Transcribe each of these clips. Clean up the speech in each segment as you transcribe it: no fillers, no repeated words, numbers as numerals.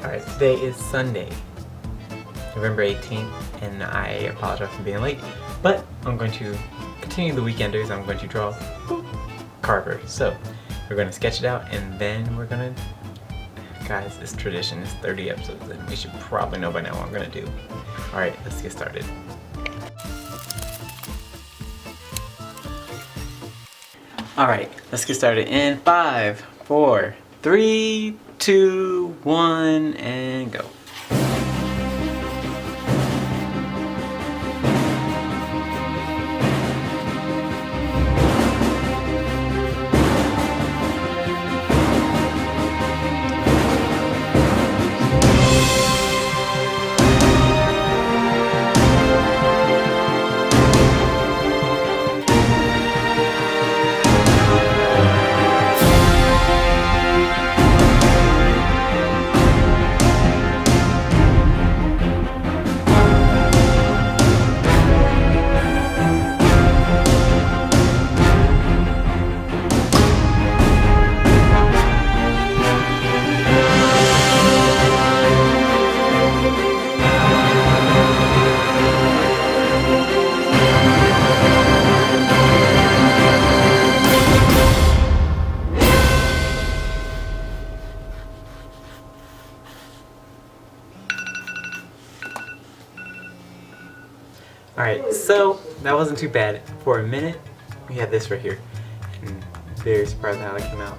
Alright, today is Sunday, November 18th, and I apologize for being late, but I'm going to continue the weekenders. I'm going to draw Carver. So, we're going to sketch it out, and then we're going to... Guys, this tradition is 30 episodes, and we should probably know by now what I'm going to do. Alright, let's get started. Alright, let's get started in 5, 4, 3, 2, 1, and go. Alright, so that wasn't too bad. For a minute, we had this right here. And very surprised how it came out.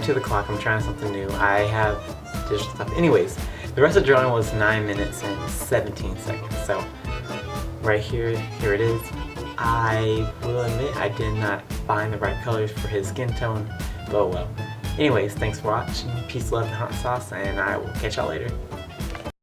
To the clock, I'm trying something new. I have digital stuff. Anyways, the rest of the drawing was 9 minutes and 17 seconds. So right here it is. I will admit I did not find the right colors for his skin tone, but well. Anyways, thanks for watching. Peace, love, and hot sauce, and I will catch y'all later.